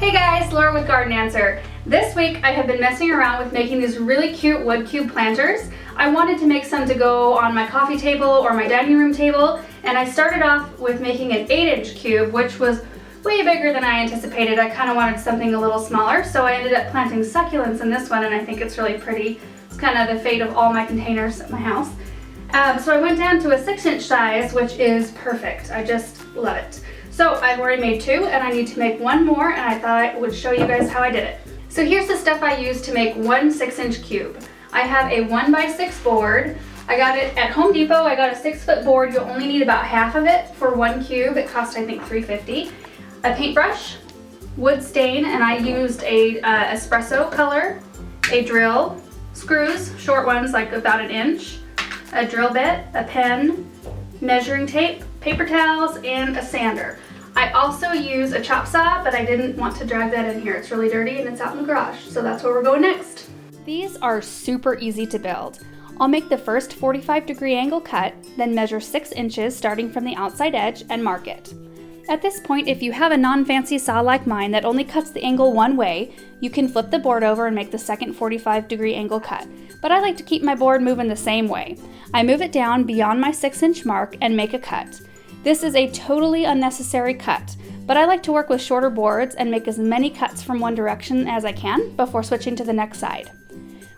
Hey guys, Laura with Garden Answer. This week I have been messing around with making these really cute wood cube planters. I wanted to make some to go on my coffee table or my dining room table, and I started off with making an 8-inch cube, which was way bigger than I anticipated. I kind of wanted something a little smaller, so I ended up planting succulents in this one, and I think it's really pretty. It's kind of the fate of all my containers at my house. So I went down to a 6-inch size, which is perfect. I just love it. So I've already made 2 and I need to make 1 more, and I thought I would show you guys how I did it. So here's the stuff I used to make one 6-inch cube. I have a 1x6 board. I got it at Home Depot. I got a 6-foot board. You'll only need about half of it for 1 cube. It cost I think $3.50. A paintbrush, wood stain, and I used a espresso color, a drill, screws, short ones like about 1 inch, a drill bit, a pen, measuring tape, paper towels, and a sander. I also use a chop saw, but I didn't want to drag that in here. It's really dirty and it's out in the garage, so that's where we're going next. These are super easy to build. I'll make the first 45-degree angle cut, then measure 6 inches starting from the outside edge and mark it. At this point, if you have a non-fancy saw like mine that only cuts the angle one way, you can flip the board over and make the second 45-degree angle cut. But I like to keep my board moving the same way. I move it down beyond my 6-inch mark and make a cut. This is a totally unnecessary cut, but I like to work with shorter boards and make as many cuts from one direction as I can before switching to the next side.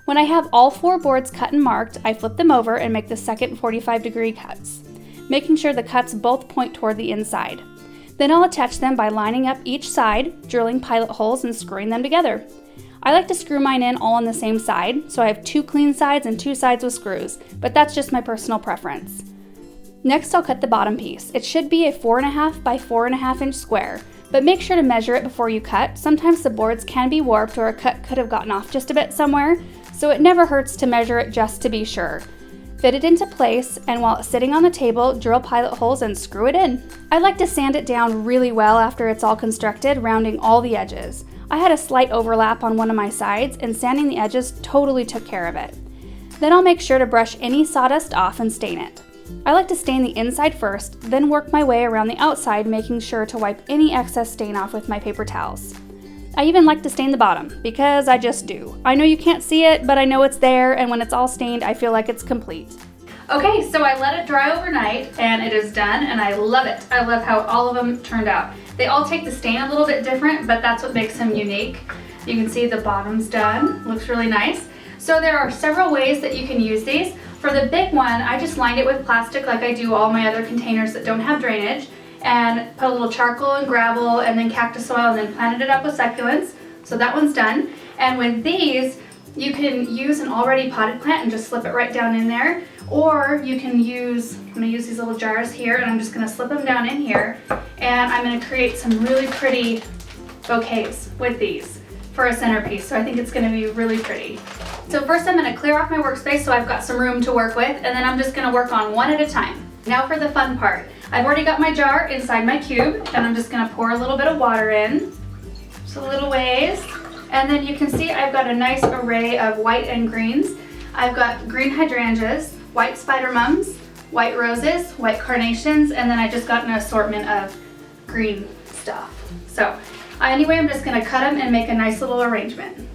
When I have all 4 boards cut and marked, I flip them over and make the second 45-degree cuts, making sure the cuts both point toward the inside. Then I'll attach them by lining up each side, drilling pilot holes, and screwing them together. I like to screw mine in all on the same side, so I have 2 clean sides and 2 sides with screws, but that's just my personal preference. Next, I'll cut the bottom piece. It should be a 4.5 by 4.5 inch square, but make sure to measure it before you cut. Sometimes the boards can be warped or a cut could have gotten off just a bit somewhere, so it never hurts to measure it just to be sure. Fit it into place, and while it's sitting on the table, drill pilot holes and screw it in. I like to sand it down really well after it's all constructed, rounding all the edges. I had a slight overlap on one of my sides, and sanding the edges totally took care of it. Then I'll make sure to brush any sawdust off and stain it. I like to stain the inside first, then work my way around the outside, making sure to wipe any excess stain off with my paper towels. I even like to stain the bottom, because I just do. I know you can't see it, but I know it's there, and when it's all stained, I feel like it's complete. Okay, so I let it dry overnight, and it is done, and I love it. I love how all of them turned out. They all take the stain a little bit different, but that's what makes them unique. You can see the bottom's done. Looks really nice. So there are several ways that you can use these. For the big one, I just lined it with plastic like I do all my other containers that don't have drainage, and put a little charcoal and gravel and then cactus soil, and then planted it up with succulents. So that one's done. And with these, you can use an already potted plant and just slip it right down in there. Or you can use, I'm going to use these little jars here, and I'm just going to slip them down in here. And I'm going to create some really pretty bouquets with these for a centerpiece. So I think it's going to be really pretty. So first I'm going to clear off my workspace so I've got some room to work with, and then I'm just going to work on one at a time. Now for the fun part. I've already got my jar inside my cube, and I'm just going to pour a little bit of water in, just a little ways. And then you can see I've got a nice array of white and greens. I've got green hydrangeas, white spider mums, white roses, white carnations, and then I just got an assortment of green stuff. So anyway, I'm just going to cut them and make a nice little arrangement.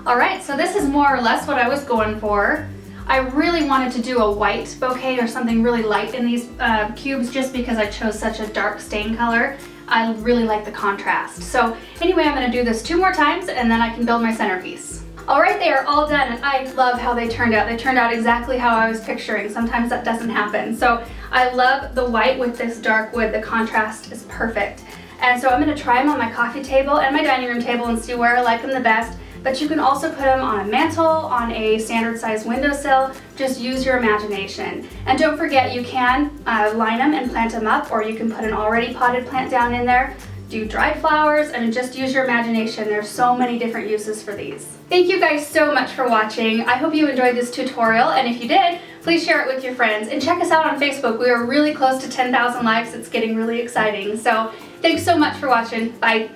Alright, so this is more or less what I was going for. I really wanted to do a white bouquet or something really light in these cubes just because I chose such a dark stain color. I really like the contrast. So anyway, I'm going to do this 2 more times and then I can build my centerpiece. Alright, they are all done, and I love how they turned out. They turned out exactly how I was picturing. Sometimes that doesn't happen. So I love the white with this dark wood. The contrast is perfect. And so I'm going to try them on my coffee table and my dining room table and see where I like them the best. But you can also put them on a mantle, on a standard size windowsill. Just use your imagination. And don't forget, you can line them and plant them up, or you can put an already potted plant down in there. Do dried flowers, and just use your imagination. There's so many different uses for these. Thank you guys so much for watching. I hope you enjoyed this tutorial, and if you did, please share it with your friends. And check us out on Facebook. We are really close to 10,000 likes. It's getting really exciting. So thanks so much for watching. Bye.